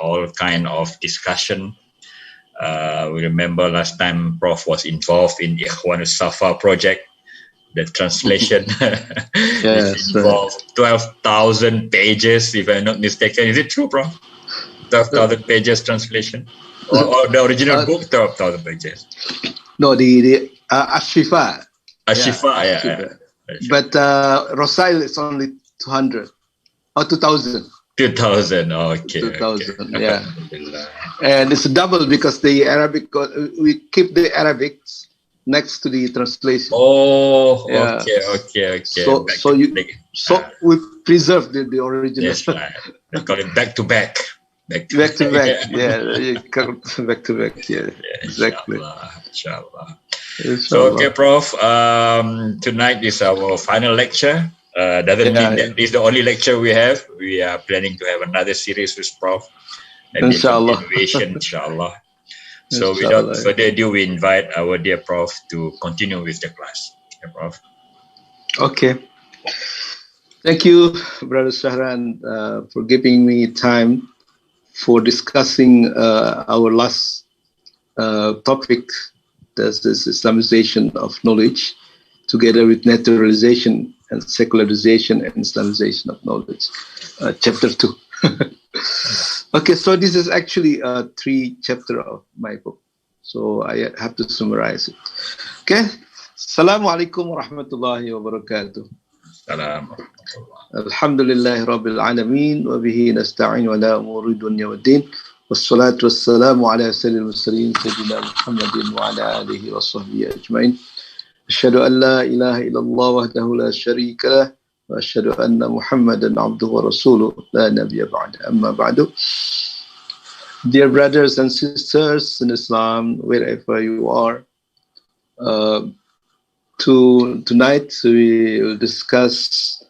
all kind of discussion. We remember last time Prof was involved in Ikhwanus Safa project. The translation involved 12,000 pages, if I'm not mistaken. Is it true, Prof? 12,000 pages translation? Or the original book, 12,000 pages? No, the Ashifa. Ashifa, yeah. But Rosail is only 200 or 2,000. 2,000, okay. 2,000, yeah. And it's double because the Arabic, we keep the Arabic next to the translation. Oh, okay. So we preserve the original. Yes, right. They call it back to back. Back to back, back to back, yeah, exactly. Inshallah. So, okay, Prof, tonight is our final lecture. Doesn't mean that this is the only lecture we have. We are planning to have another series with Prof. Inshallah. Inshallah. So, without further ado, we invite our dear Prof to continue with the class. Okay, Prof. Okay. Thank you, Brother Shahran, for giving me time for discussing our last topic, that's this Islamization of knowledge, together with naturalization and secularization and Islamization of knowledge, chapter 2. Okay, so this is actually a 3 chapter of my book, so I have to summarize it. Okay, Assalamu alaikum wa rahmatullahi wa barakatuh. Alhamdulillah Rabbil Alameen wa bihi nasta'in wa la umuri dunya wa din wassalatu wassalamu ala sayyidil mursalin sayyidina Muhammadin wa ala alihi wa sahbihi ajma'in. Ashhadu an la ilaha illallah wahdahu la sharika lah wa ashhadu anna Muhammadan abduhu wa rasuluh la nabiyya ba'da. Amma ba'du. Dear brothers and sisters in Islam, wherever you are, tonight we will discuss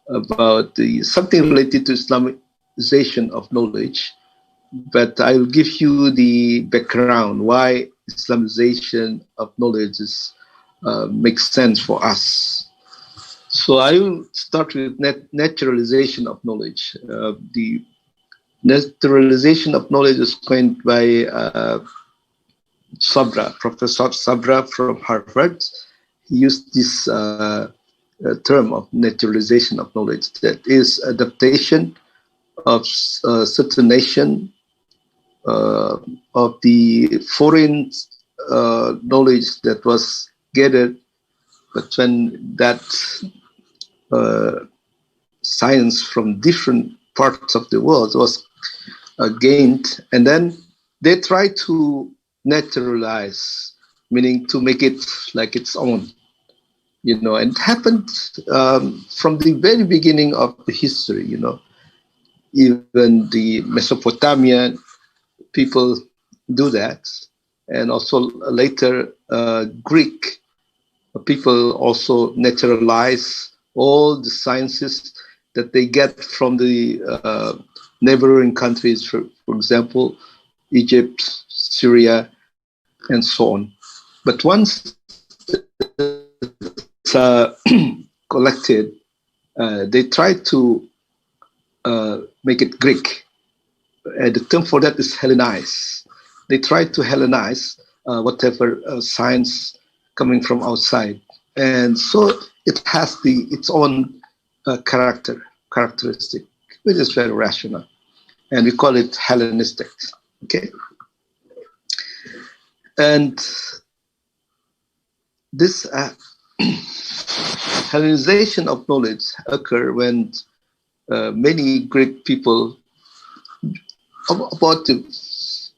about something related to Islamization of knowledge, but I will give you the background why Islamization of knowledge makes sense for us. So I will start with naturalization of knowledge. The naturalization of knowledge is coined by Sabra, Professor Sabra from Harvard. He used this term of naturalization of knowledge, that is adaptation of certain nation of the foreign knowledge that was gathered, but when that science from different parts of the world was gained, and then they try to naturalize, meaning to make it like its own. And it happened from the very beginning of the history, even the Mesopotamian people do that. And also later Greek people also naturalize all the sciences that they get from the neighboring countries, for example, Egypt, Syria, and so on. But once collected, they try to make it Greek. The term for that is Hellenize. They try to Hellenize whatever science coming from outside, and so it has its own characteristic, which is very rational, and we call it Hellenistic. Okay, and this Hellenization of knowledge occur when many Greek people, about the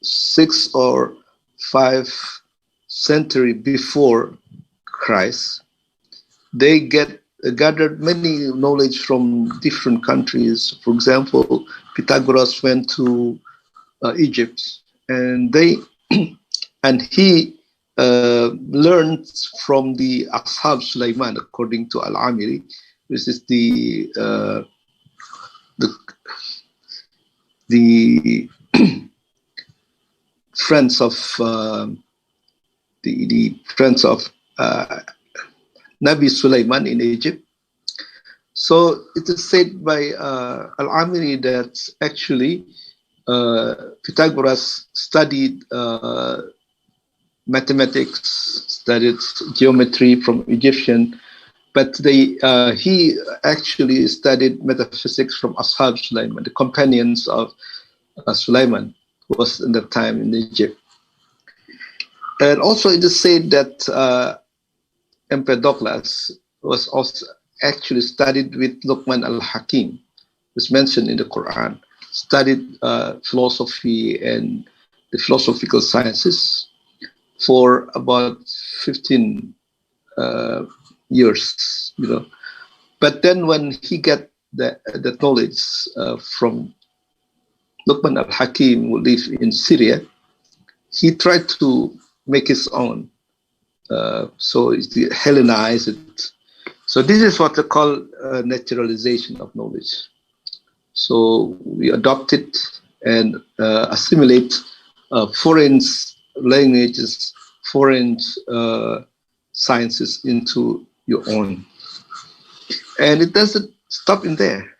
6th or 5th century before Christ, they gathered many knowledge from different countries. For example, Pythagoras went to Egypt, and he learned from the Ashab Sulaiman, according to Al-Amiri, which is the friends of the friends of Nabi Sulaiman in Egypt. So it is said by Al-Amiri that actually Pythagoras studied mathematics, studied geometry from Egyptian, but he actually studied metaphysics from Ashab Sulaiman, the companions of Sulaiman, who was in that time in Egypt. And also it is said that Empedocles was also actually studied with Luqman al-Hakim, was mentioned in the Quran, studied philosophy and the philosophical sciences for about 15 years, But then when he got the knowledge from Luqman al-Hakim, who lived in Syria, he tried to make his own. So he Hellenized it. So this is what they call naturalization of knowledge. So we adopt it and assimilate foreign languages, foreign sciences into your own. And it doesn't stop in there.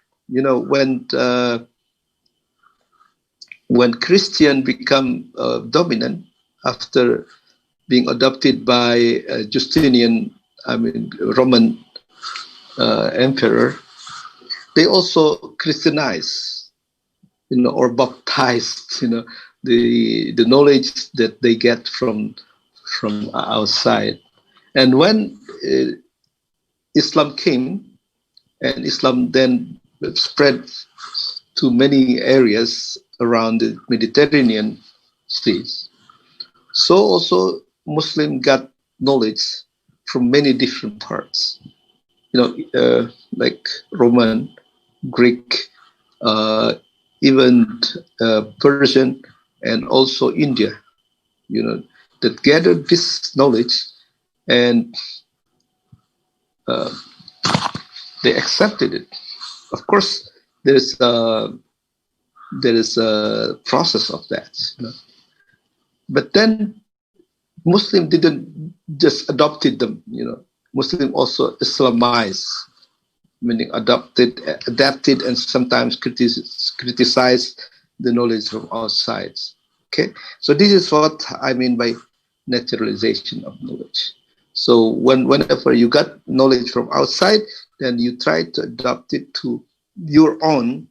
When Christian become dominant after being adopted by Justinian, Roman emperor, they also Christianize, or baptized, the knowledge that they get from outside. And when Islam came, and Islam then spread to many areas around the Mediterranean seas, so also Muslim got knowledge from many different parts, like Roman, Greek, even Persian, and also India, that gathered this knowledge and they accepted it. Of course, there is a process of that, But then Muslim didn't just adopted them, Muslim also Islamized, meaning adapted, and sometimes criticized the knowledge from outside. Okay, so this is what I mean by naturalization of knowledge. So whenever you got knowledge from outside, then you try to adapt it to your own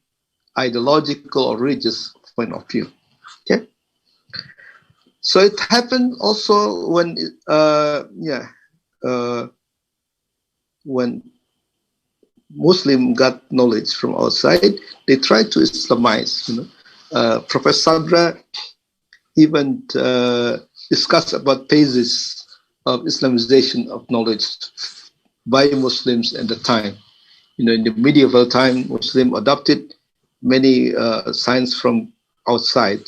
ideological or religious point of view. Okay. So it happened also when when Muslim got knowledge from outside, they tried to Islamize. Professor Sabra even discussed about phases of Islamization of knowledge by Muslims at the time. In the medieval time, Muslim adopted many science from outside,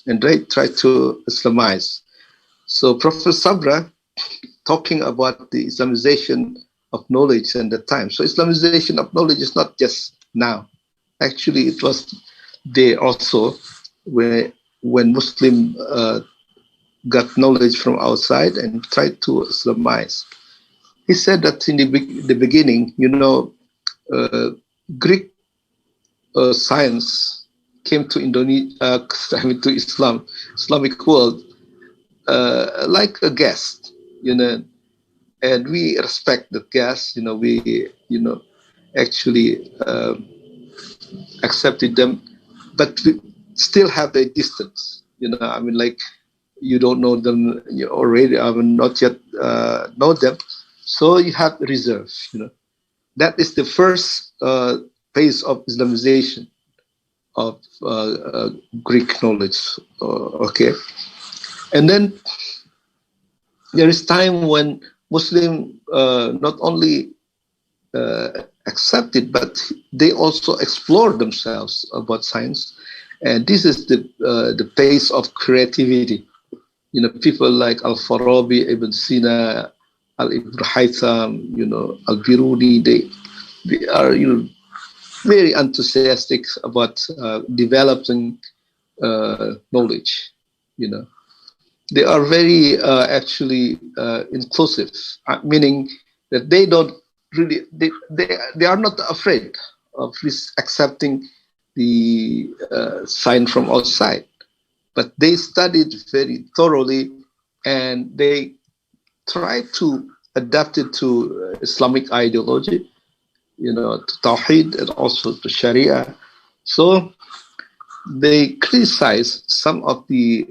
and they tried to Islamize. So Professor Sabra talking about the Islamization of knowledge at the time. So Islamization of knowledge is not just now. Actually, it was there also when Muslim got knowledge from outside and tried to Islamize. He said that in the beginning, Greek science came to Indonesia, to Islamic world, like a guest, and we respect the guests. We, actually accepted them, but we still have a distance. Like you don't know them, you already not yet know them, so you have reserve. That is the first phase of Islamization of Greek knowledge. Okay, and then there is time when Muslim not only accepted, but they also explore themselves about science, and this is the pace of creativity. People like Al-Farabi, Ibn Sina, Al-Ibn Haytham, Al-Biruni, they are very enthusiastic about developing knowledge. They are very actually inclusive, meaning that they don't really they are not afraid of accepting the science from outside, but they studied very thoroughly, and they tried to adapt it to Islamic ideology, to Tawheed and also to Sharia. So they criticized some of the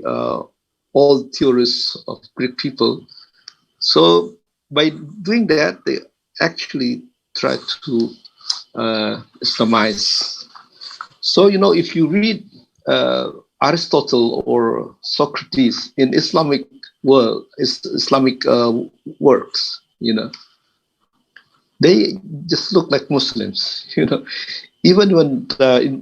old theories of Greek people. So by doing that, they actually tried to Islamize. So, if you read Aristotle or Socrates in Islamic works, they just look like Muslims, Even when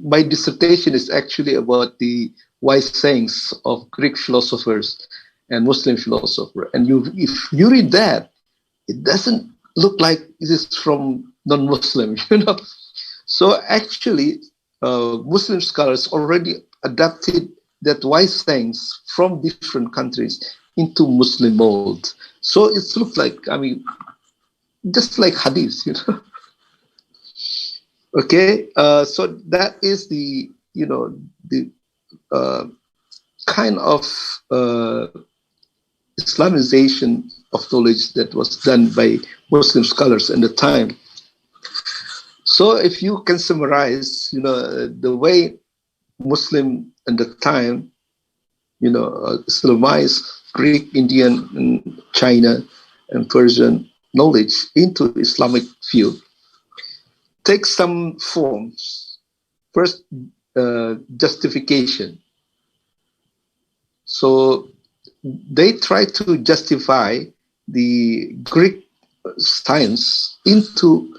my dissertation is actually about the wise sayings of Greek philosophers and Muslim philosophers, and if you read that, it doesn't look like it is from non-Muslim, So actually, Muslim scholars already adapted that wise sayings from different countries into Muslim mold. So it looks like, just like hadith, Okay, so that is the kind of Islamization of knowledge that was done by Muslim scholars in the time. So if you can summarize, the way Muslim at the time, Islamized Greek, Indian, and China, and Persian knowledge into Islamic view, take some forms. First, justification. So they try to justify the Greek science into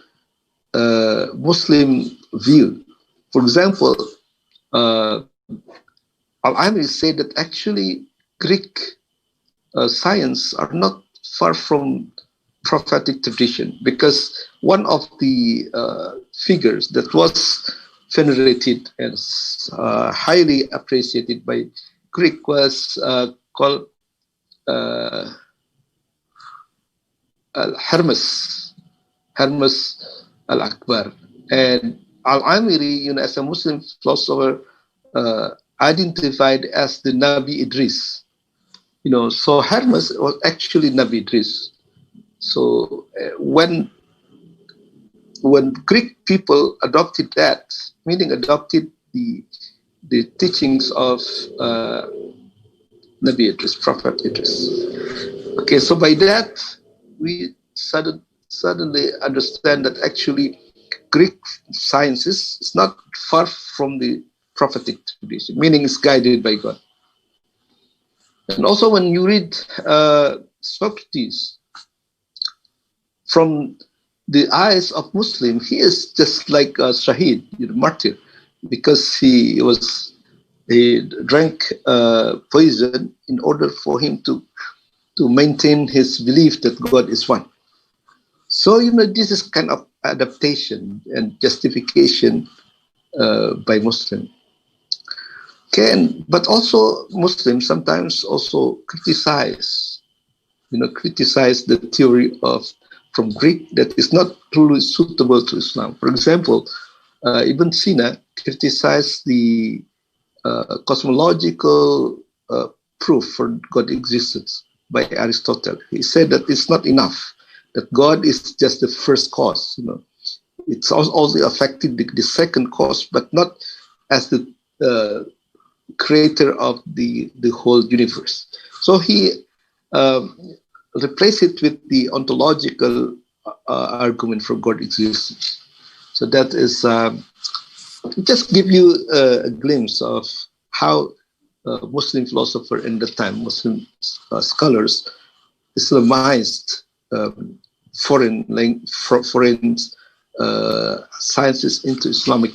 Muslim view. For example, Al-Amri said that actually Greek science are not far from prophetic tradition, because one of the figures that was venerated and highly appreciated by Greek was called Hermes Al-Akbar. And Al-Amiri, as a Muslim philosopher, identified as the Nabi Idris. So Hermes was actually Nabi Idris. So when Greek people adopted that, meaning adopted the teachings of Nabi Idris, Prophet Idris. Okay, so by that we suddenly understand that actually Greek sciences is not far from the prophetic tradition, meaning it's guided by God. And also when you read Socrates, from the eyes of Muslim, he is just like a Shahid, martyr, because he drank poison in order for him to maintain his belief that God is one. So, this is kind of adaptation and justification by Muslim. Okay, but also Muslims sometimes also criticize the theory from Greek that is not truly suitable to Islam. For example, Ibn Sina criticized the cosmological proof for God existence by Aristotle. He said that it's not enough, that God is just the first cause. It's also affected the second cause, but not as the creator of the whole universe. So he replaced it with the ontological argument for God existence. So that is just give you a glimpse of how Muslim philosopher in the time, Muslim scholars, Islamized foreign sciences into Islamic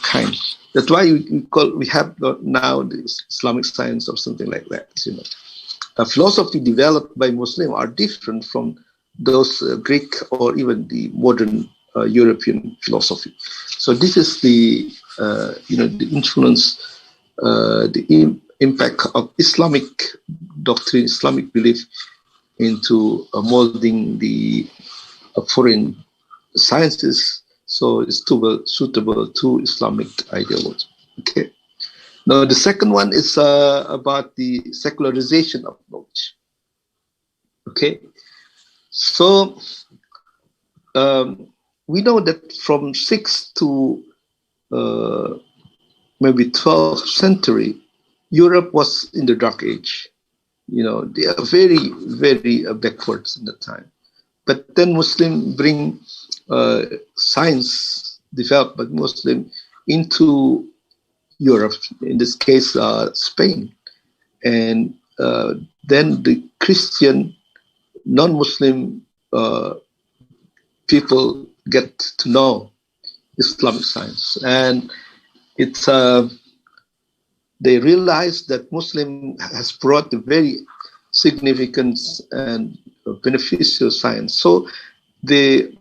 kind. That's why we have now the Islamic science or something like that. Philosophy developed by Muslim are different from those Greek or even the modern European philosophy. So this is the influence, the impact of Islamic doctrine, Islamic belief into molding the foreign sciences. so it's suitable to Islamic ideology. Okay. Now the second one is about the secularization of knowledge. Okay. So we know that from 6th to maybe 12th century, Europe was in the Dark Age. You know, they are very, very backwards in the time. But then Muslim bring science developed by Muslim into Europe, in this case, Spain. And then the Christian, non-Muslim people get to know Islamic science. And it's they realize that Muslim has brought a very significant and beneficial science. So the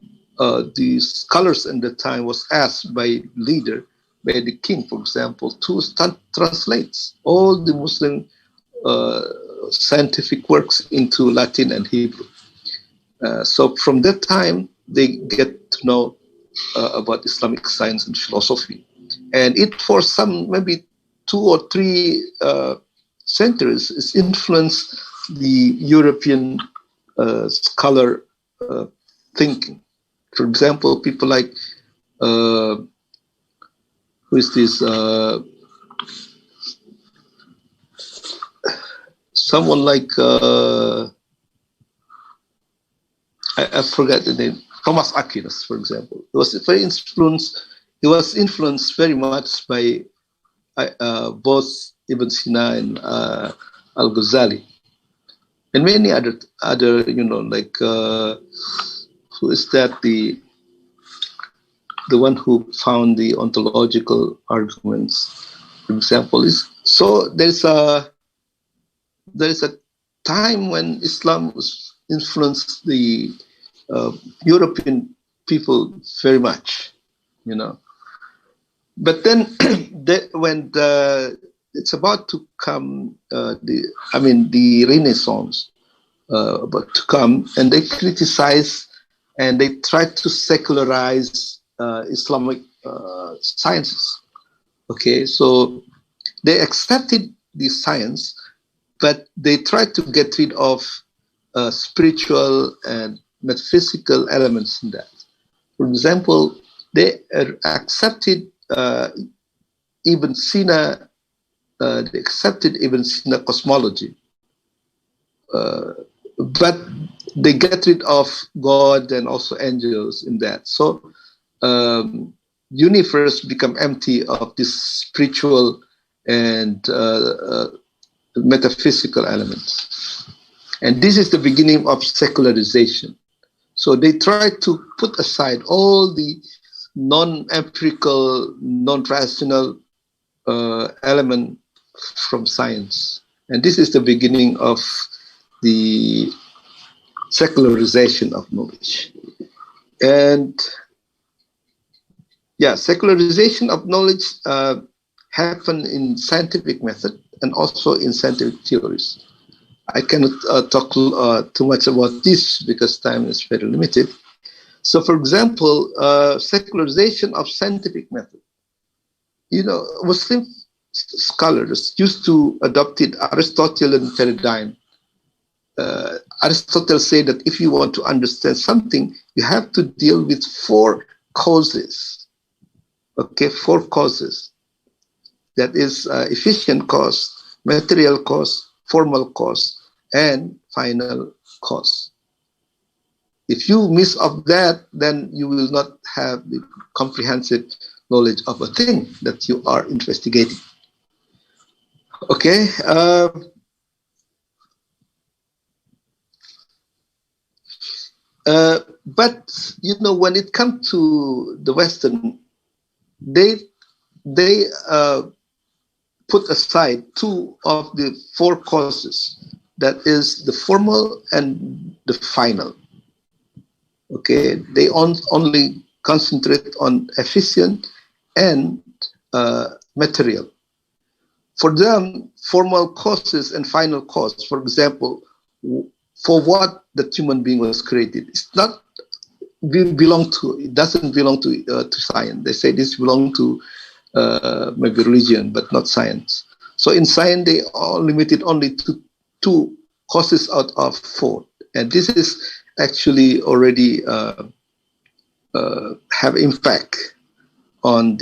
scholars in the time was asked by leader, by the king, for example, to translate all the Muslim scientific works into Latin and Hebrew. So from that time, they get to know about Islamic science and philosophy. And it, for some, maybe 2 or 3 centuries, has influenced the European scholar thinking. For example, people like, who is this? Someone like, I forget the name, Thomas Aquinas, for example. He was very influenced. He was influenced very much by both Ibn Sina and Al-Ghazali, and many other you know, like who is that, the one who found the ontological arguments, for example. Is so there's a time when Islam was influenced the European people very much, you know. But then, when it's about to come, the Renaissance about to come, and they criticize and they try to secularize Islamic sciences. Okay, so they accepted the science, but they tried to get rid of spiritual and metaphysical elements in that. For example, they accepted Ibn Sina. They accepted Ibn Sina cosmology, but they get rid of God and also angels in that. So universe become empty of this spiritual and metaphysical elements. And this is the beginning of secularization. So they try to put aside all the non-empirical, non-rational element from science. And this is the beginning of the secularization of knowledge. And yeah, secularization of knowledge happened in scientific method and also in scientific theories. I cannot talk too much about this because time is very limited. So, for example, secularization of scientific method. You know, Muslim scholars used to adopt it Aristotelian paradigm. Aristotle said that if you want to understand something, you have to deal with 4 causes. Okay, 4 causes. That is efficient cause, material cause, formal cause, and final cause. If you miss of that, then you will not have the comprehensive knowledge of a thing that you are investigating. Okay. But you know, when it comes to the Western, they put aside 2 of the 4 causes. That is the formal and the final. Okay, they only concentrate on efficient and material. For them, formal causes and final cause, for example, for what the human being was created, it's not it doesn't belong to science. They say this belongs to maybe religion, but not science. So in science, they are limited only to 2 causes out of 4, and this is actually already have impact on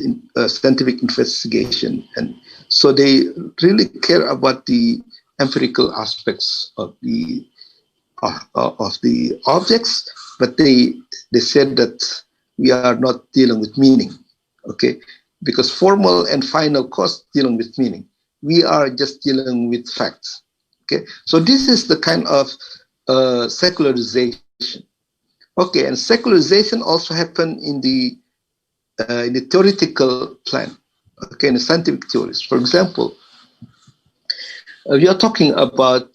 scientific investigation, and so they really care about the empirical aspects of the objects, but they said that we are not dealing with meaning, okay? Because formal and final cause dealing with meaning. We are just dealing with facts, okay? So this is the kind of secularization. Okay, and secularization also happened in the theoretical plan, okay, in the scientific theories. For example, we are talking about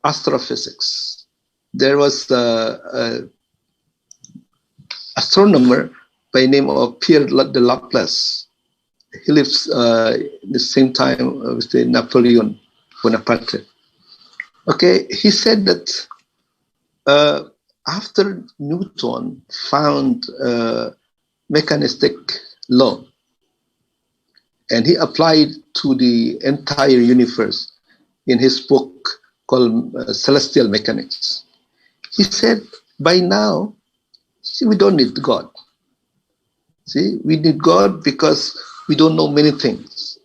astrophysics. There was an astronomer by the name of Pierre de Laplace. He lives the same time with the Napoleon Bonaparte. Okay, he said that after Newton found mechanistic law, and he applied to the entire universe in his book called Celestial Mechanics. He said, by now, see, we don't need God. See, we need God because we don't know many things.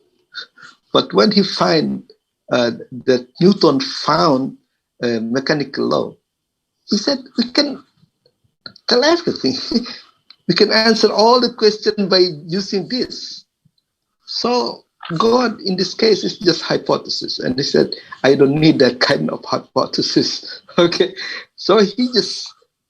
But when he find that Newton found mechanical law, he said, we can tell everything. We can answer all the questions by using this. So God, in this case, is just hypothesis. And he said, I don't need that kind of hypothesis. Okay. So he just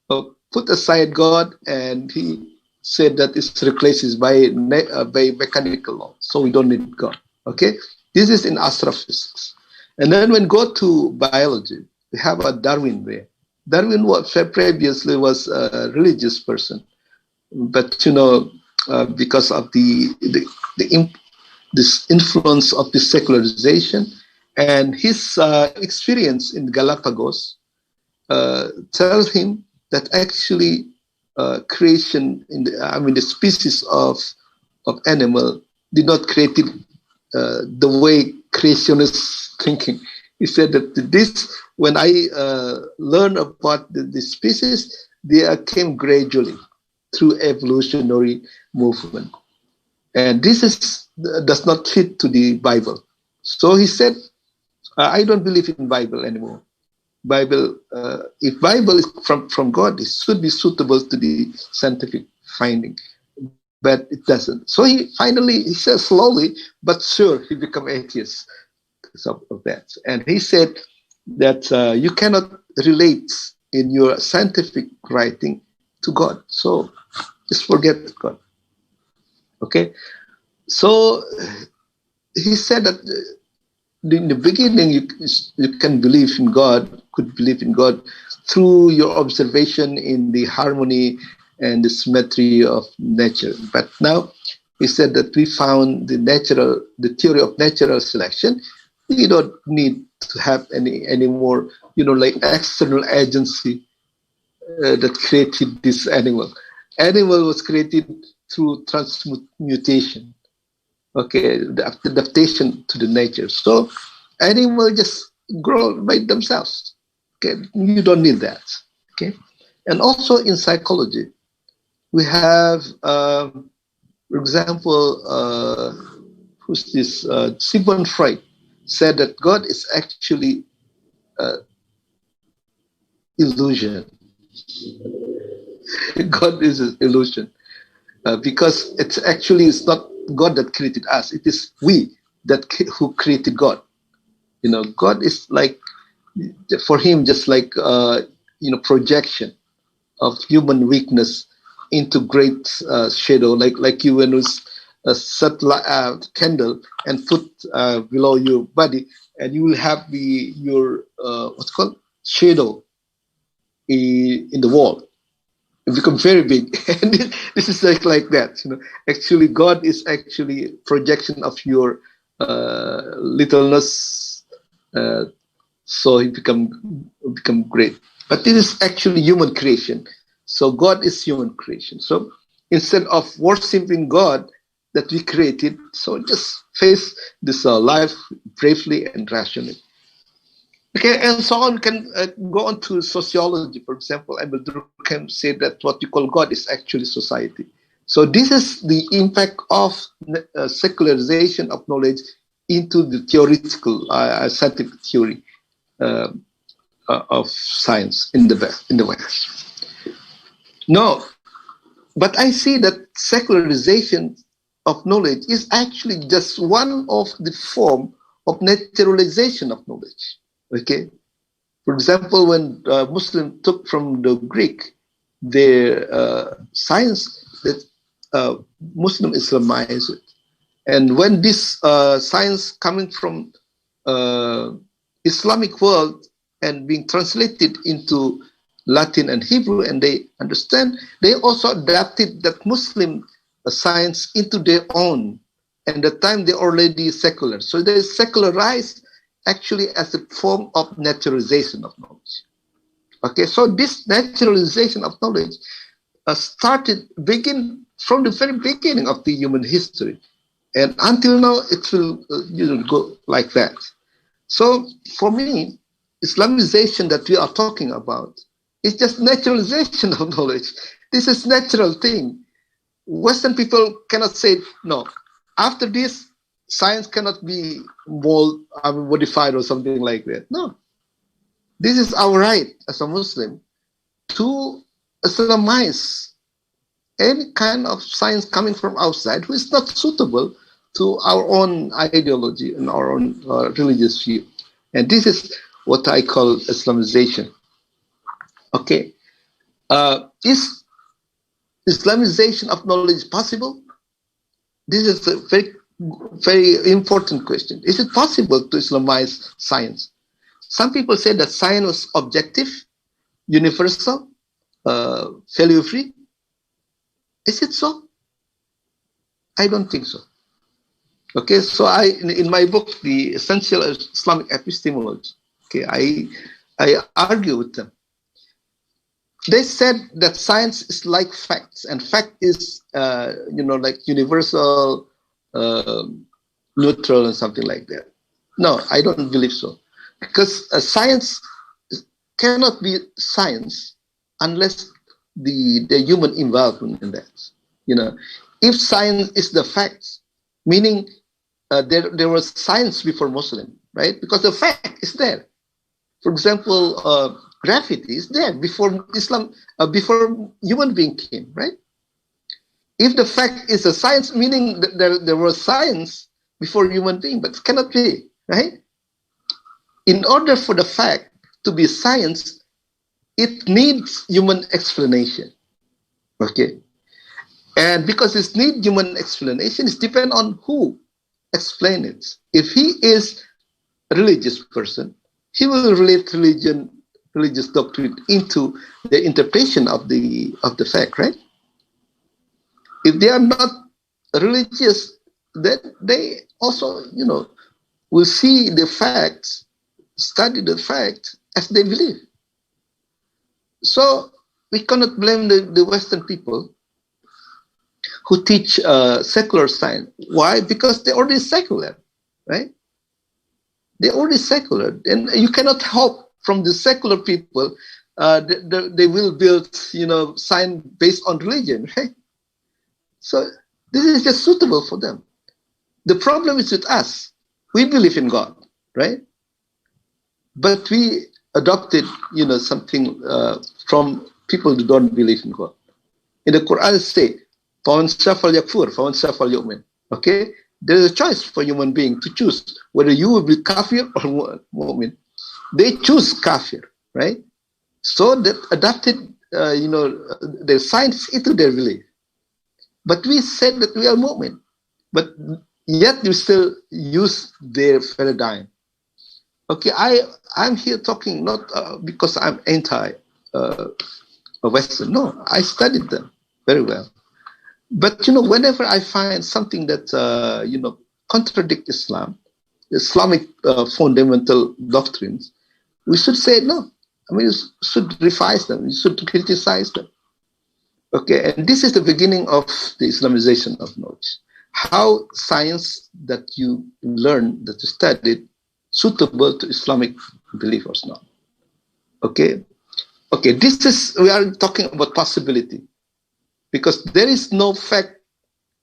put aside God, and he said that it's replaced by mechanical law. So we don't need God. Okay. This is in astrophysics. And then when we go to biology, we have a Darwin there. Darwin previously was a religious person, but because of this influence of the secularization and his experience in Galapagos tells him that actually creation the species of animal did not create it the way creationists thinking. He said that when I learned about the species, they came gradually through evolutionary movement. And this does not fit to the Bible. So he said, I don't believe in Bible anymore. Bible, if Bible is from God, it should be suitable to the scientific finding, but it doesn't. So he says slowly, but sure, he became atheist because of that. And he said that you cannot relate in your scientific writing to God. So just forget God. Okay. So he said that in the beginning, you can believe in God, could believe in God through your observation in the harmony and the symmetry of nature. But now he said that we found the theory of natural selection. We don't need to have any more, like external agency that created this animal. Animal was created through transmutation. Okay, the adaptation to the nature. So animals just grow by themselves. Okay, you don't need that. Okay, and also in psychology, we have, for example, who's this? Sigmund Freud said that God is actually illusion. God is an illusion because it's not God that created us. It is we who created God. God is like, for him, just like projection of human weakness into great shadow, like you when you set a candle and put below your body, and you will have your what's called shadow in the wall. It becomes very big, and this is like that. Actually, God is actually projection of your littleness, so he become great. But this is actually human creation. So God is human creation. So instead of worshiping God that we created, so just face this life bravely and rationally. Okay, and so on. Can go on to sociology, for example. Emil Durkheim said that what you call God is actually society. So this is the impact of secularization of knowledge into the theoretical scientific theory of science in the West. No, but I see that secularization of knowledge is actually just one of the form of naturalization of knowledge. Okay, for example, when Muslims took from the Greek their science, that Muslim Islamized it, and when this science coming from Islamic world and being translated into Latin and Hebrew, and they understand, they also adapted that Muslim science into their own. And at the time they already secular, so they secularized actually as a form of naturalization of knowledge. Okay, so this naturalization of knowledge begin from the very beginning of the human history, and until now it will go like that. So for me, Islamization that we are talking about is just naturalization of knowledge. This is natural thing. Western people cannot say no. After this, science cannot be modified or something like that. No. This is our right as a Muslim to Islamize any kind of science coming from outside who is not suitable to our own ideology and our own religious view. And this is what I call Islamization. Okay. Is Islamization of knowledge possible? This is a very, very important question. Is it possible to Islamize science? Some people say that science was objective, universal, failure-free. Is it so? I don't think so. Okay, so in my book, The Essential Islamic Epistemology, okay, I argue with them. They said that science is like facts, and fact is, like universal, neutral, and something like that. No, I don't believe so, because science cannot be science unless the human involvement in that. If science is the facts, meaning there was science before Muslim, right? Because the fact is there. For example, gravity is there before Islam, before human being came, right? If the fact is a science, meaning that there was science before human being, but it cannot be, right? In order for the fact to be science, it needs human explanation, okay? And because it needs human explanation, it depends on who explains it. If he is a religious person, he will relate religious doctrine into the interpretation of the fact, right? If they are not religious, then they also, will see the facts, study the fact as they believe. So we cannot blame the Western people who teach secular science. Why? Because they're already secular, right? They're already secular, and you cannot hope from the secular people they will build, science based on religion, right? So this is just suitable for them. The problem is with us. We believe in God, right? But we adopted, something from people who don't believe in God. In the Quran, it says, "Faman shafal yakfur, faman shafal yu'min." Okay, there is a choice for human being to choose whether you will be kafir or mu'min. They choose kafir, right? So that adapted, their science into their belief. But we said that we are mu'min, but yet you still use their paradigm. Okay, I'm here talking not because I'm anti-Western. No, I studied them very well. But whenever I find something that contradict Islamic fundamental doctrines, we should say no. I mean, you should revise them. You should criticize them. Okay, and this is the beginning of the Islamization of knowledge. How science that you learn, that you studied, suitable to Islamic belief or not. Okay, okay, we are talking about possibility, because there is no fact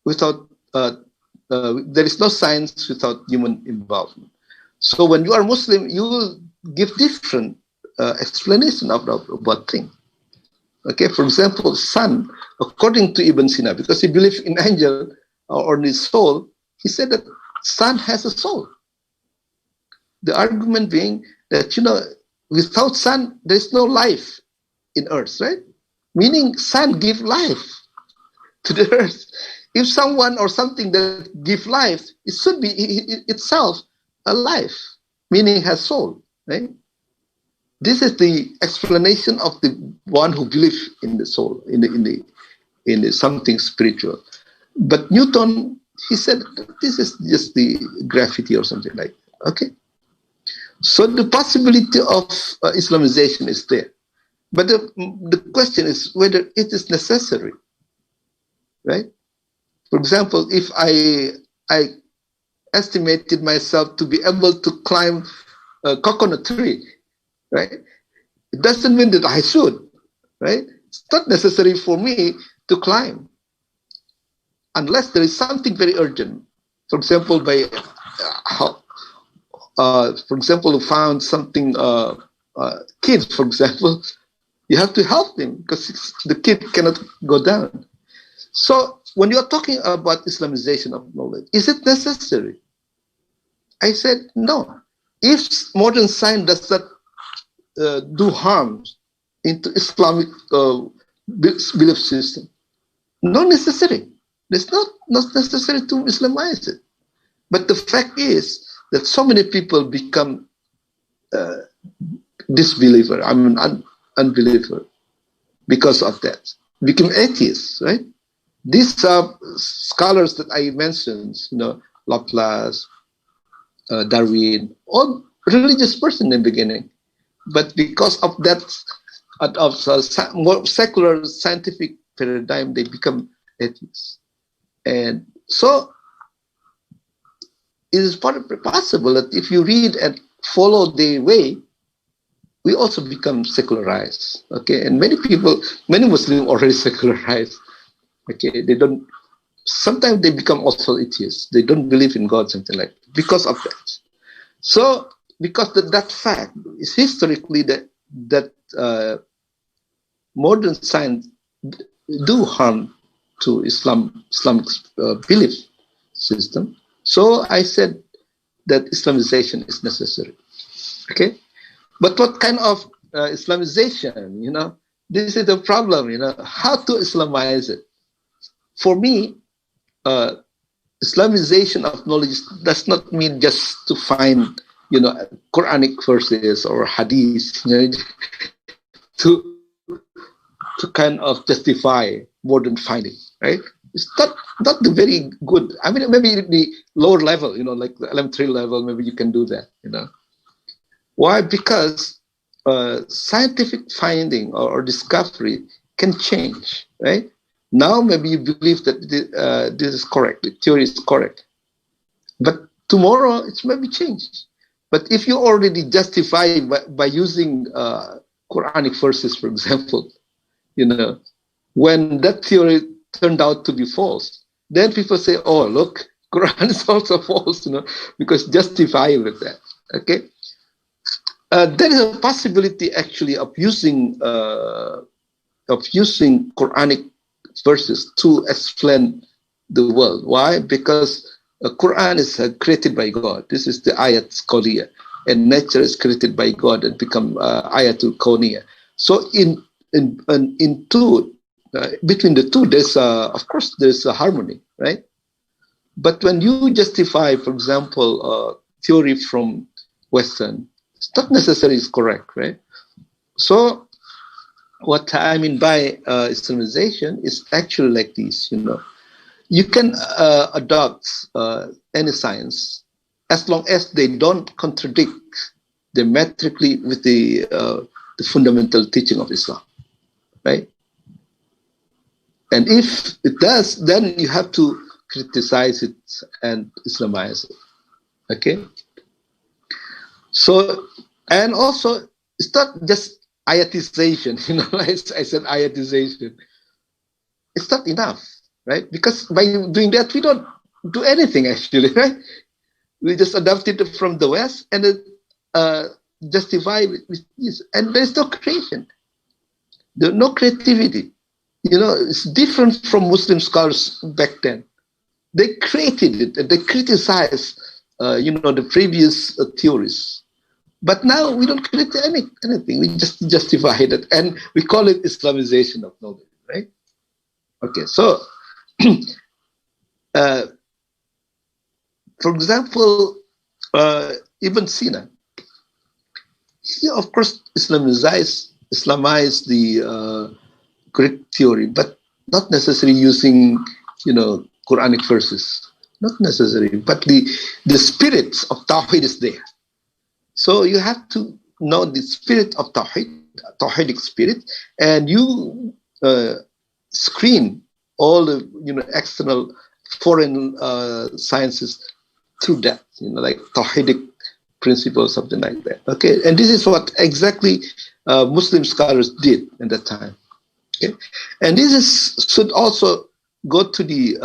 without, there is no science without human involvement. So when you are Muslim, you will give different explanation about things. Okay, for example, sun, according to Ibn Sina, because he believed in angel or in his soul, he said that sun has a soul. The argument being that, without sun, there is no life in earth, right? Meaning sun gives life to the earth. If someone or something that gives life, it should be itself a life, meaning has soul, right? This is the explanation of the one who believes in the soul, in the something spiritual. But Newton, he said, this is just the gravity or something like that. Okay. So the possibility of Islamization is there. But the question is whether it is necessary, right? For example, if I estimated myself to be able to climb a coconut tree, right? It doesn't mean that I should, right? It's not necessary for me to climb unless there is something very urgent. For example, who found something, kids, for example, you have to help them because the kid cannot go down. So when you're talking about Islamization of knowledge, is it necessary? I said, no. If modern science does not do harm into Islamic belief system, not necessary. It's not necessary to Islamize it. But the fact is that so many people become disbeliever, unbeliever because of that. Become atheists, right? These scholars that I mentioned, Laplace, Darwin, all religious person in the beginning. But because of that, more secular scientific paradigm, they become atheists. And so it is possible that if you read and follow their way, we also become secularized. Okay, and many Muslims already secularized. Okay, sometimes they become also atheists. They don't believe in God, something like that, because of that. So, because that fact is historically that modern science do harm to Islamic belief system. So I said that Islamization is necessary. Okay, but what kind of Islamization? This is the problem. How to Islamize it? For me, Islamization of knowledge does not mean just to find, Quranic verses or hadith, to kind of justify modern finding, right? It's not the very good. I mean, maybe the lower level, like the elementary level, maybe you can do that, Why? Because scientific finding or discovery can change, right? Now maybe you believe that this is correct, the theory is correct. But tomorrow it may be changed. But if you already justify by using Quranic verses, for example, when that theory turned out to be false, then people say, oh, look, Quran is also false, because justify with that, okay? There is a possibility actually of using Quranic verses to explain the world. Why? Because the Quran is created by God. This is the ayat qawliya, and nature is created by God and become ayatul kawniyah. So between the two, there's of course there's a harmony, right? But when you justify, for example, theory from Western, it's not necessarily correct, right? So what I mean by Islamization is actually like this, You can adopt any science as long as they don't contradict diametrically with the fundamental teaching of Islam, right? And if it does, then you have to criticize it and Islamize it. Okay? So, and also, it's not just ayatization, I said ayatization. It's not enough, right? Because by doing that, we don't do anything actually, right? We just adopt it from the West and justify with this. And there's no creation. There's no creativity. It's different from Muslim scholars back then. They created it and they criticized, the previous theories. But now we don't create anything. We just justify it, and we call it Islamization of knowledge, right? Okay, so for example, Ibn Sina, he of course Islamized the Greek theory, but not necessarily using Quranic verses, not necessary. But the spirit of Tawhid is there. So you have to know the spirit of Tawhidic spirit, and you screen all the external foreign sciences through that, like Tawhidic principles, something like that. Okay, and this is what exactly Muslim scholars did at that time. Okay, and should also go to the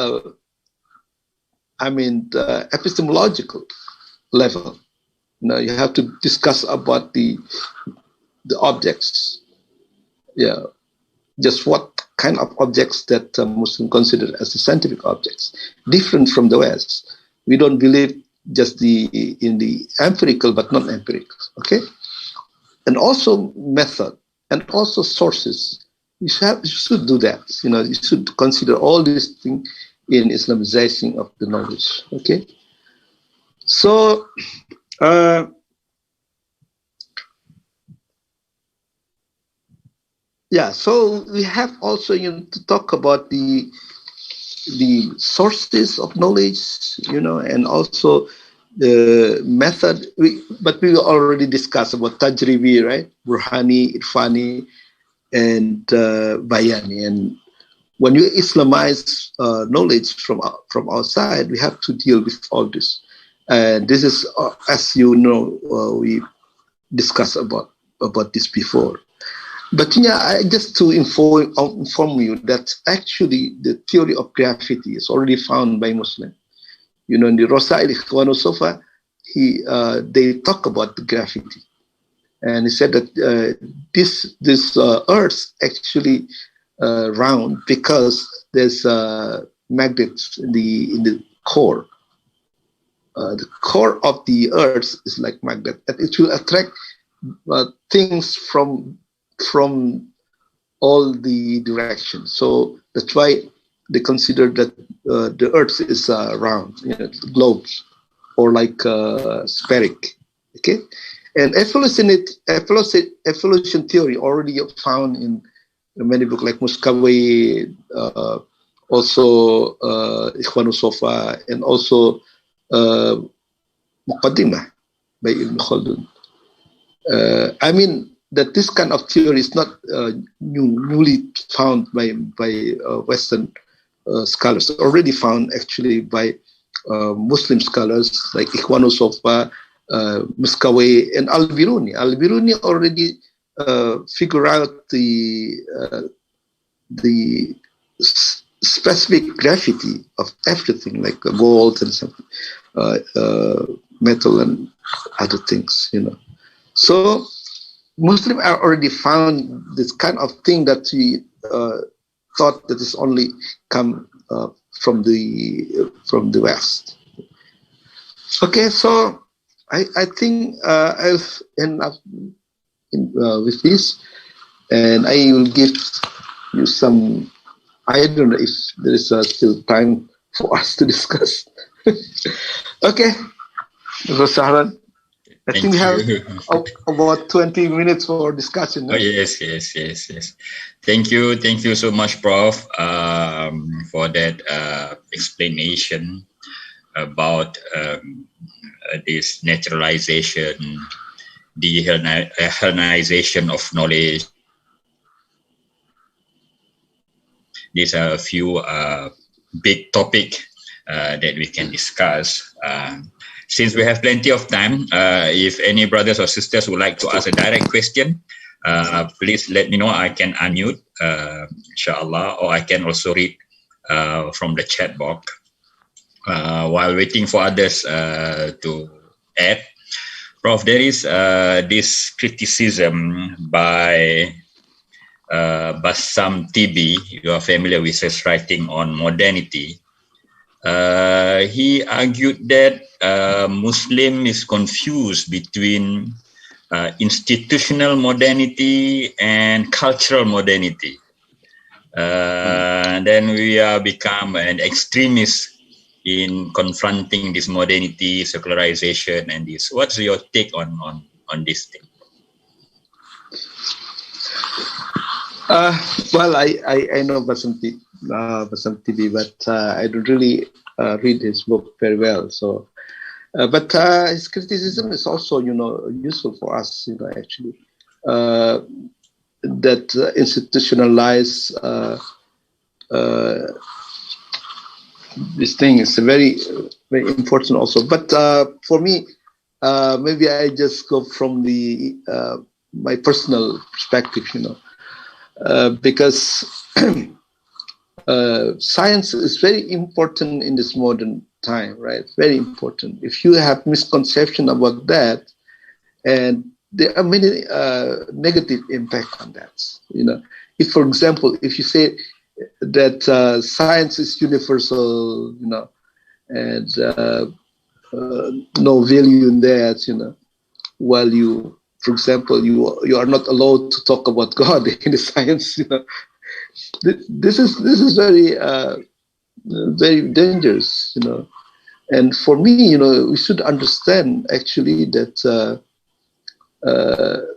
epistemological level. Now you have to discuss about the objects. Yeah, just what kind of objects that Muslims consider as the scientific objects, different from the West. We don't believe just in the empirical, but non-empirical. Okay, and also method and also sources. You should do that. You should consider all these things in Islamization of the knowledge. Okay, so. So we have also to talk about the sources of knowledge, and also the method. But we already discussed about tajribi, right? Burhani, Irfani, and Bayani. And when you Islamize knowledge from outside, we have to deal with all this. And this is, as you know, we discussed about this before. But just to inform you that actually the theory of gravity is already found by Muslims. In the Rasail Ikhwan Sofa, they talk about the gravity, and he said that this Earth actually round because there's magnets in the core. The core of the Earth is like magnet, and it will attract things from all the directions. So that's why they consider that the Earth is round, globes, or like spheric. Okay, and evolution theory already found in many books like Muskawi, also Ikhwan Sofa, and also Muqaddimah by Ibn Khaldun. That this kind of theory is not newly found by Western scholars. Already found actually by Muslim scholars like Ikhwan Sofa, Muskawi, and Al-Biruni. Al-Biruni already figure out the specific gravity of everything, like gold and something, metal and other things, So Muslims are already found this kind of thing that we thought that is only come from the West. Okay, so I think I'll end up with this, and I will give you some. I don't know if there is still time for us to discuss. Okay, Rosharan. I think we have about 20 minutes for discussion. Oh, yes. Thank you so much, Prof, for that explanation about this naturalization, the Hellenization of knowledge, these are a few big topic that we can discuss. Since we have plenty of time, if any brothers or sisters would like to ask a direct question, please let me know. I can unmute, inshallah, or I can also read from the chat box. While waiting for others to add, Prof, there is this criticism by Bassam TB. You are familiar with his writing on modernity. He argued that Muslim is confused between institutional modernity and cultural modernity. Then we are become an extremist in confronting this modernity, secularization, and this. What's your take on this thing? Well, I know Basam TV, but I don't really read his book very well. So, but his criticism is also, useful for us, actually. That institutionalized this thing is very, very important also. But for me, maybe I just go from the my personal perspective, because science is very important in this modern time, right? Very important. If you have misconception about that, and there are many negative impact on that. If, for example, if you say that science is universal, and no value in that, while you, for example, you are not allowed to talk about God in the science, This is very very dangerous, And for me, we should understand actually that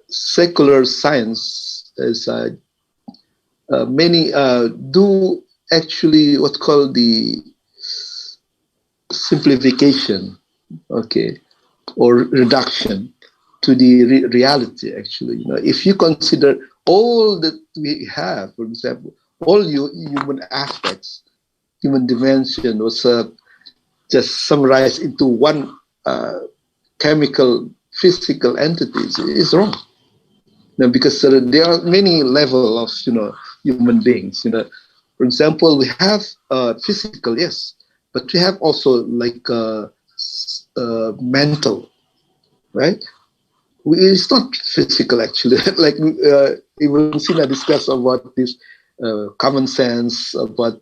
secular science is many do actually what's called the simplification, okay, or reduction to the reality. Actually, if you consider all that we have, for example, all human aspects, human dimension was just summarized into one chemical, physical entities is wrong. Because there are many levels of human beings. For example, we have physical, yes, but we have also like mental, right? It's not physical actually. Like even Sina discussed about this common sense, about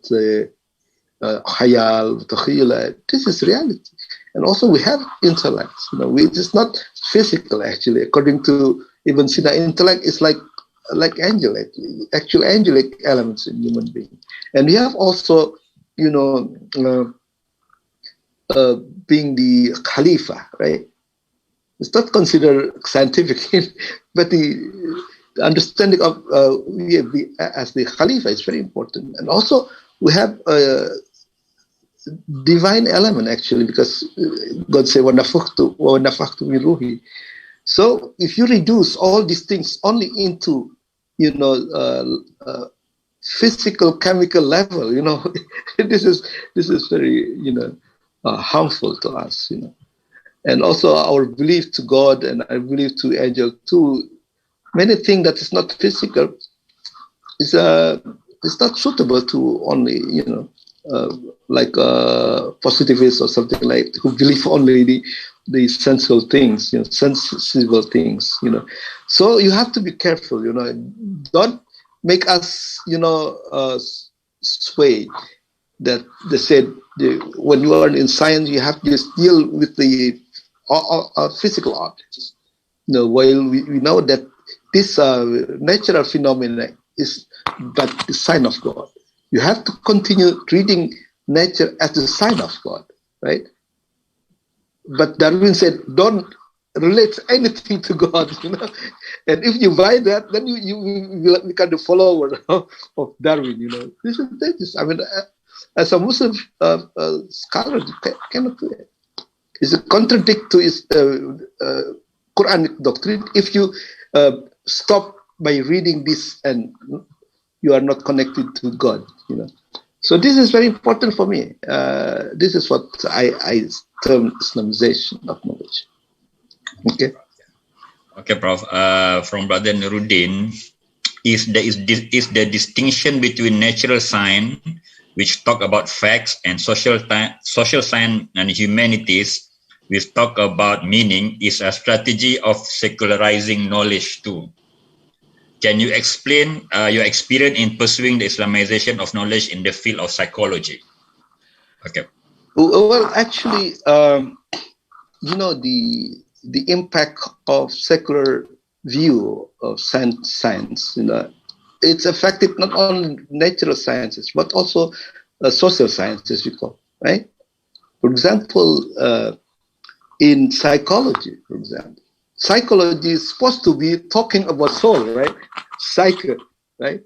khayal, takhayul. This is reality. And also we have intellect. It is not physical actually. According to Ibn Sina, intellect is like angelic, actual angelic elements in human being. And we have also, being the Khalifa, right? It's not considered scientific, but the understanding of as the Khalifa is very important. And also we have divine element actually, because God said, وَنَفَخْتُ مِنْ رُوحِي. So if you reduce all these things only into, physical, chemical level, this is very, harmful to us, And also our belief to God and our belief to angel too, many things that is not physical is not suitable to only, like positivists or something like, who believe only the sensual things, sensible things, So you have to be careful, Don't make us, sway that they said when you are in science, you have to just deal with the physical objects. While we know that this natural phenomena is but the sign of God. You have to continue treating nature as the sign of God, right? But Darwin said, don't relate anything to God, And if you buy that, then you will become the follower of Darwin, This is dangerous. I mean, as a Muslim scholar, you cannot do it. It's a contradict to his Quranic doctrine. If you stop by reading this and you are not connected to God. So this is very important for me. This is what I term Islamization of knowledge. Okay. Okay, Prof. From Brother Nuruddin, is the distinction between natural science, which talk about facts, and social science and humanities, which talk about meaning, is a strategy of secularizing knowledge too? Can you explain your experience in pursuing the Islamization of knowledge in the field of psychology? Okay. Well, actually, the impact of secular view of science, it's affected not only natural sciences, but also social sciences, we call, right? For example, in psychology, psychology is supposed to be talking about soul, right? Psyche, right?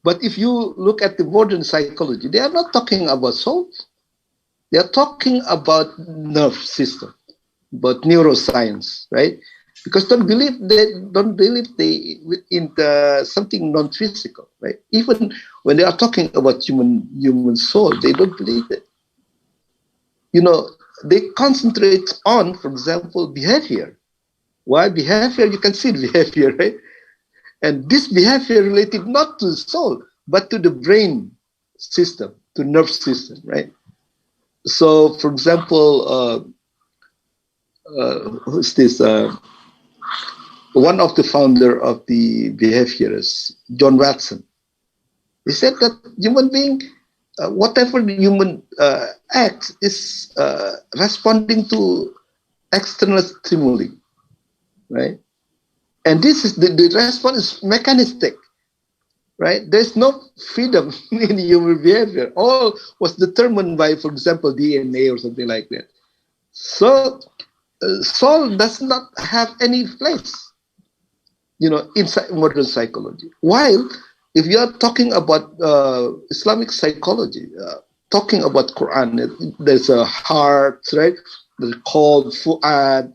But if you look at the modern psychology, they are not talking about soul. They are talking about nerve system, about neuroscience, right? Because don't believe in something non-physical, right? Even when they are talking about human soul, they don't believe it. They concentrate on, for example, behavior. Why behavior? You can see behavior, right? And this behavior related not to the soul, but to the brain system, to nerve system, right? So, for example, who's this? One of the founder of the behaviorists, John Watson, he said that human being, whatever the human acts is responding to external stimuli, right? And this is the response is mechanistic, right? There's no freedom in human behavior. All was determined by, for example, DNA or something like that. So soul does not have any place, in modern psychology. While if you are talking about Islamic psychology, talking about Quran, there's a heart, right? There's called fu'ad,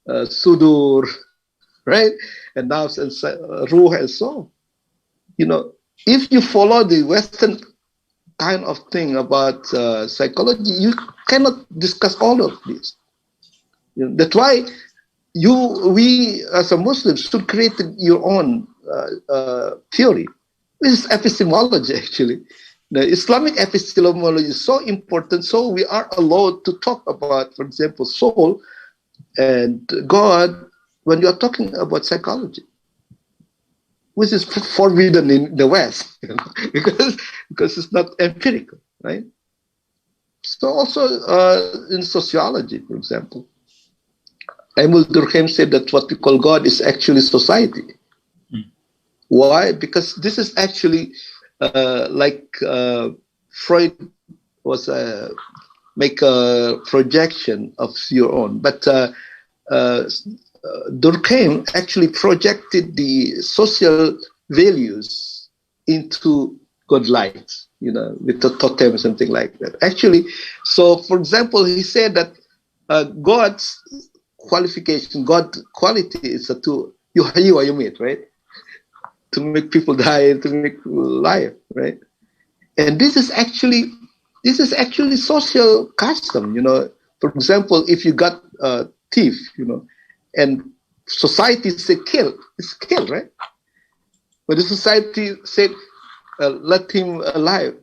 sudur, right? And nafs and ruh and so on. If you follow the Western kind of thing about psychology, you cannot discuss all of this. That's why we as a Muslim should create your own theory. This is epistemology, actually. The Islamic epistemology is so important, so we are allowed to talk about, for example, soul and God when you are talking about psychology, which is forbidden in the West, because it's not empirical, right? So also in sociology, for example, Emil Durkheim said that what we call God is actually society. Why? Because this is actually like Freud was make a projection of your own, but Durkheim actually projected the social values into godlike, with the totem or something like that. Actually, so for example, he said that God's qualification, God quality is to you meet, right? To make people die, to make people live, right? And this is actually social custom, For example, if you got a thief, and society say kill, it's kill, right? But the society said let him alive,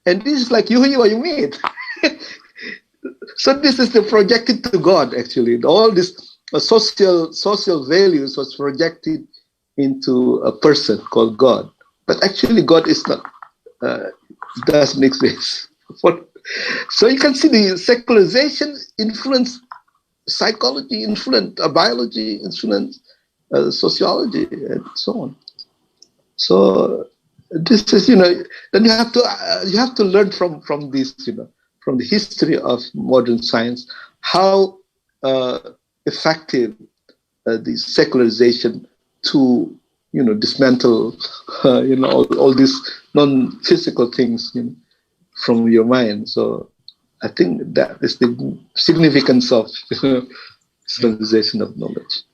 and this is like you meet. So this is the projected to God, actually. All this social values was projected into a person called God. But actually God is not, doesn't exist. So you can see the secularization influence psychology, influence biology, influence sociology, and so on. So this is, then you have to learn from this, from the history of modern science, how effective the secularization to, dismantle, all these non-physical things from your mind. So I think that is the significance of Islamization of knowledge.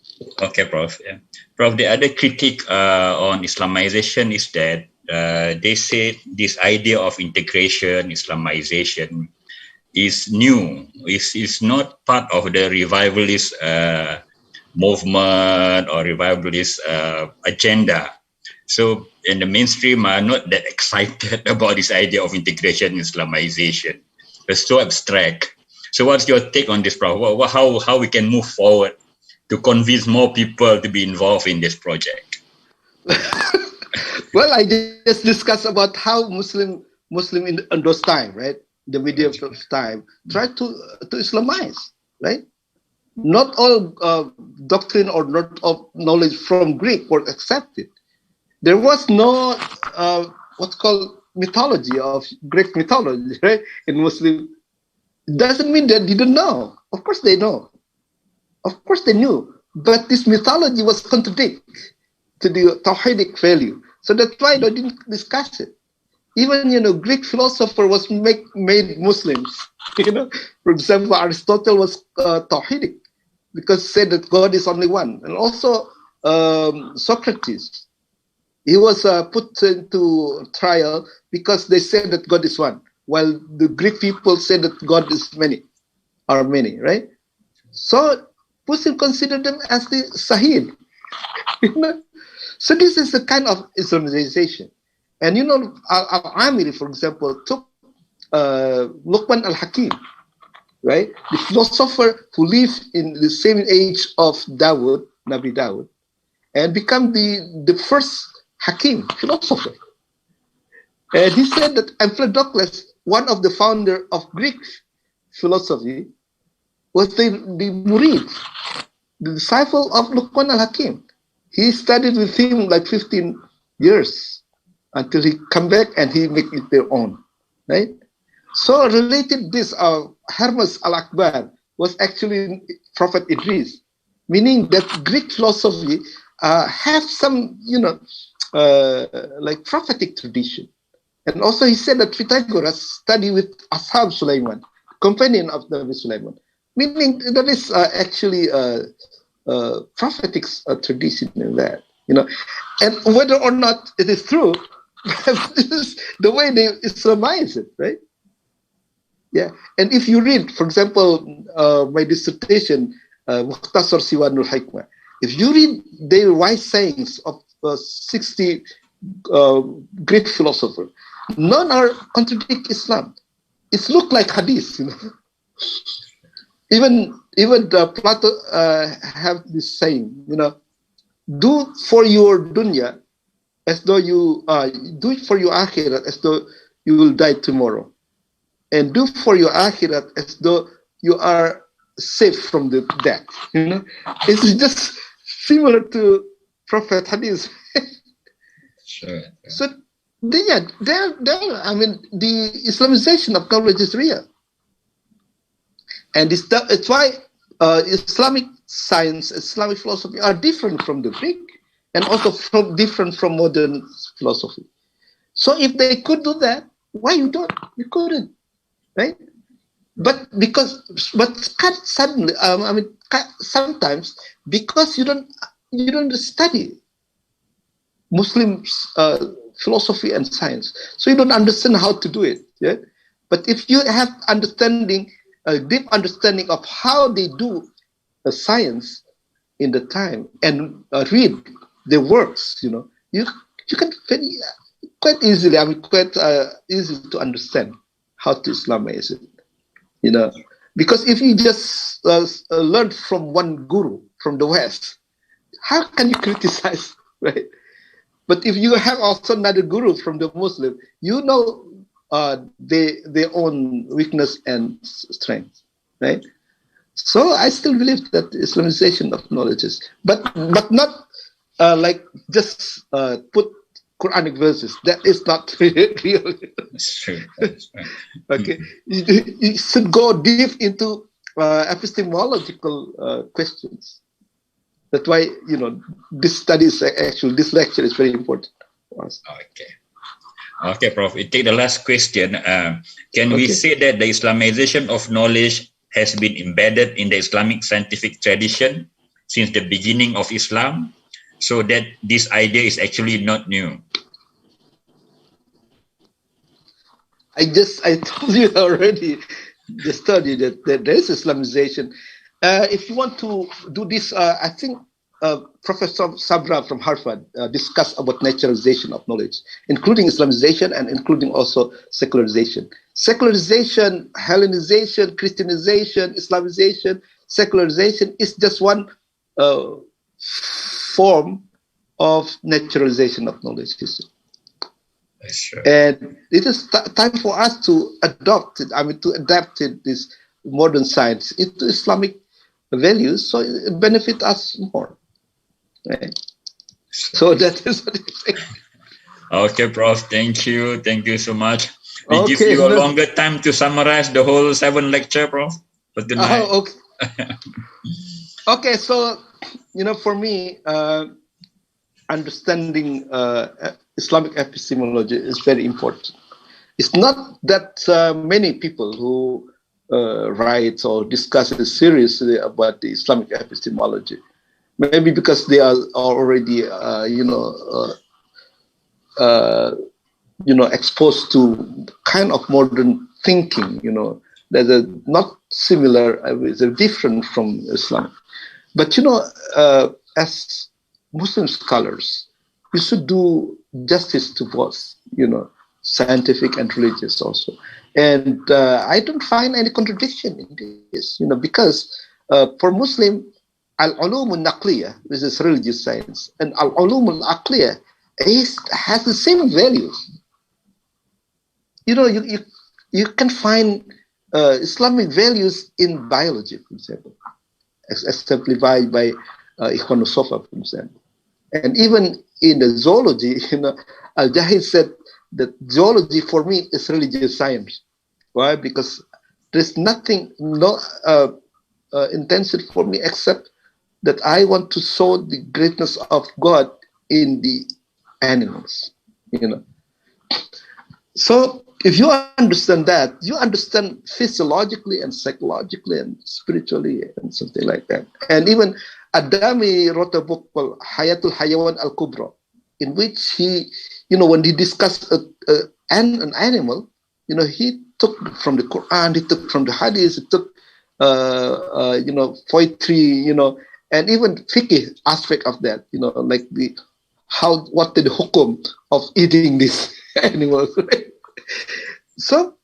Okay, Prof. Yeah. Prof, the other critique on Islamization is that they say this idea of integration, Islamization, is new. Is not part of the revivalist movement or revivalist agenda. So, in the mainstream are not that excited about this idea of integration, Islamization. It's so abstract. So, what's your take on this, Prof? How we can move forward to convince more people to be involved in this project? Well, I just discussed about how Muslim in those time, right? The medieval time, try to Islamize, right? Not all doctrine or not all knowledge from Greek were accepted. There was no what's called mythology of Greek mythology, right? In Muslim, it doesn't mean they didn't know. Of course they know. Of course they knew. But this mythology was contradict to the Tawhidic value. So that's why they didn't discuss it. Even, Greek philosopher was made Muslims. For example, Aristotle was Tawhidic because said that God is only one. And also Socrates, he was put into trial because they said that God is one, while the Greek people said that God is many, right? So Muslims consider them as the Sahid. So this is a kind of Islamization. And Al-Amiri, for example, took Luqman al-Hakim, right? The philosopher who lived in the same age of Dawood, Nabi Dawood, and become the first Hakim, philosopher. And he said that Empedocles, one of the founder of Greek philosophy, was the Murid, the disciple of Luqman al-Hakim. He studied with him like 15 years until he come back and he make it their own, right? So related this, Hermes al-Akbar was actually Prophet Idris, meaning that Greek philosophy have some, like prophetic tradition. And also he said that Pythagoras studied with Ashab Sulaiman, companion of Nabi Sulaiman, meaning that is actually prophetic tradition in that, and whether or not it is true, this is the way they Islamize it, right? Yeah, and if you read, for example, my dissertation, Mukhtasar Siwanul Hikmah, if you read their wise sayings of 60 Greek philosophers, none are contradict Islam. It look like hadith, Even Plato have this saying, do for your dunya as though you do it for your akhirat as though you will die tomorrow, and do for your akhirat as though you are safe from the death. It's just similar to Prophet Hadith. Sure. So the Islamization of knowledge is real. And it's why Islamic science, Islamic philosophy are different from the Greek and also different from modern philosophy. So if they could do that, why you don't? You couldn't, right? But suddenly, sometimes because you don't study Muslim philosophy and science, so you don't understand how to do it. Yeah. But if you have a deep understanding of how they do science in the time and read their works, you can quite easily, quite easy to understand how to Islamize it, because if you just learn from one guru from the West, how can you criticize, right? But if you have also another guru from the Muslim, their own weakness and strength, right? So I still believe that Islamization of knowledge is, but not like just put Quranic verses. That is not real. That's true. That's right. Okay, you should go deep into epistemological questions. That's why this lecture is very important for us. Okay, Prof. We take the last question. Can we say that the Islamization of knowledge has been embedded in the Islamic scientific tradition since the beginning of Islam, so that this idea is actually not new. I told you already the study that there is Islamization. If you want to do this, I think Professor Sabra from Harvard discussed about naturalization of knowledge, including Islamization and including also secularization. Secularization, Hellenization, Christianization, Islamization, secularization is just one form of naturalization of knowledge. Sure. And it is time for us to adopt it, to adapt this modern science into Islamic values, so it benefits us more. Right? So that is what I say. Okay, Prof. Thank you. Thank you so much. We give you a longer time to summarize the whole 7 lecture, Prof. For tonight. Okay. Okay, so, for me, understanding Islamic epistemology is very important. It's not that many people who write or discuss it seriously about the Islamic epistemology. Maybe because they are already, exposed to kind of modern thinking, that are not similar, they're different from Islam. But, as Muslim scholars, we should do justice to both, scientific and religious also. And I don't find any contradiction in this, because for Muslim, al-ulum al-naqliyah, this is religious science, and al-ulum al-aqliyah has the same values. You can find Islamic values in biology, for example, exemplified by Ikhwan Sofa, for example. And even in the zoology, Al-Jahid said that zoology for me is religious science. Why? Because there's nothing, no intention for me except that I want to show the greatness of God in the animals. So if you understand that, you understand physiologically and psychologically and spiritually and something like that. And even Adami wrote a book called Hayatul Hayawan Al-Kubra, in which he, when he discussed an animal, he took from the Quran, he took from the Hadith, he took, poetry, and even fiqh aspect of that, like what the hukum of eating these animals. So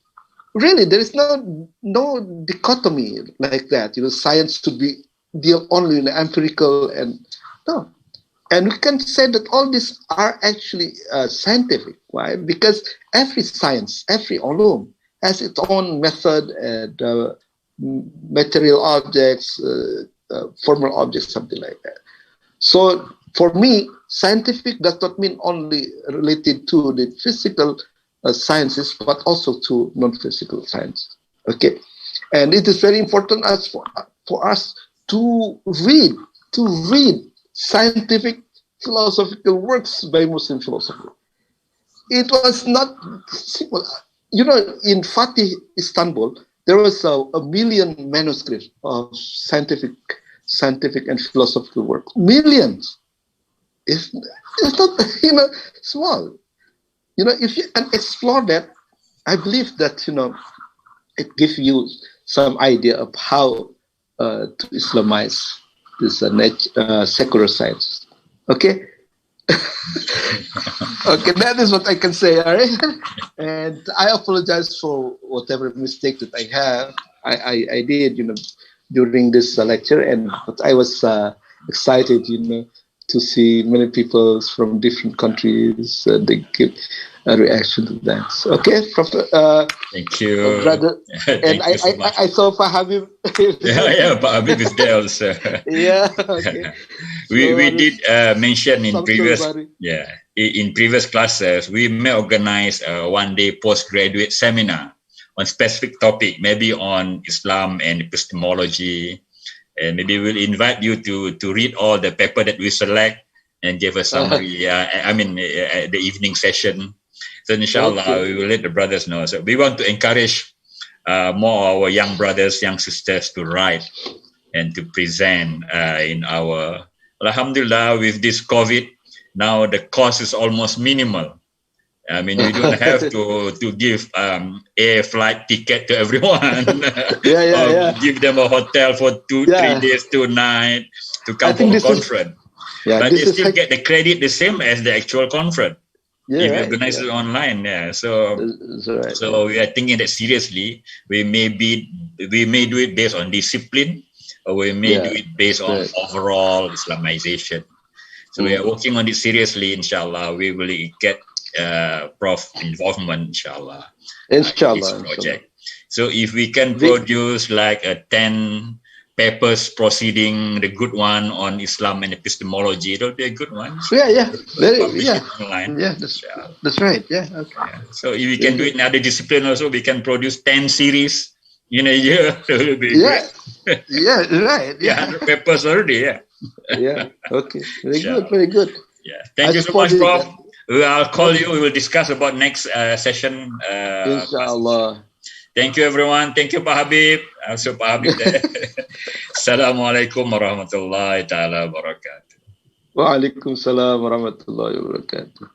really, there is no dichotomy like that. Science should be deal only in empirical and no. And we can say that all these are actually scientific. Why? Because every science, every ulum has its own method and material objects, formal objects, something like that. So for me, scientific does not mean only related to the physical sciences, but also to non-physical science. Okay, and it is very important as for us to read scientific philosophical works by Muslim philosophy. It was not simple. In Fatih, Istanbul, there was a million manuscripts of scientific and philosophical work. Millions. It's not, small. If you can explore that, I believe that, it gives you some idea of how to Islamize this secular science. Okay? Okay, that is what I can say, all right? And I apologize for whatever mistake that I have. I did, during this lecture, but I was excited, to see many people from different countries. They give a reaction to that. So, okay, thank you, brother. Thank and you so much. I saw Pak Habib. Pak Habib is there also. Yeah. Okay. We did mention in previous classes, we may organize a one-day postgraduate seminar on specific topic, maybe on Islam and epistemology. And maybe we'll invite you to read all the paper that we select and give a summary. The evening session. So inshallah, we will let the brothers know. So we want to encourage more our young brothers, young sisters to write and to present in our, alhamdulillah, with this COVID, now the cost is almost minimal. I mean, we don't have to give air flight ticket to everyone. Give them a hotel for 3 days, 2 nights to come for a conference. But they still get the credit the same as the actual conference. If you organize it online, So we are thinking that seriously. We may do it based on discipline, or we may do it based on overall Islamization. So we are working on it seriously. Inshallah, we will get Prof involvement. Inshallah, this project. So if we can produce like a 10 papers proceeding, the good one on Islam and epistemology, it'll be a good one. Online. That's right. So if we can do it in other discipline also, we can produce 10 series in a year. It will be great. 100 papers already. Okay. Very good. Thank you so much, Prof. I'll call you. We will discuss about next session. Inshallah. Thank you, everyone. Thank you, Pak Habib. Also, Pak Habib there. Assalamualaikum warahmatullahi taala wabarakatuh. Waalaikumsalam warahmatullahi wabarakatuh.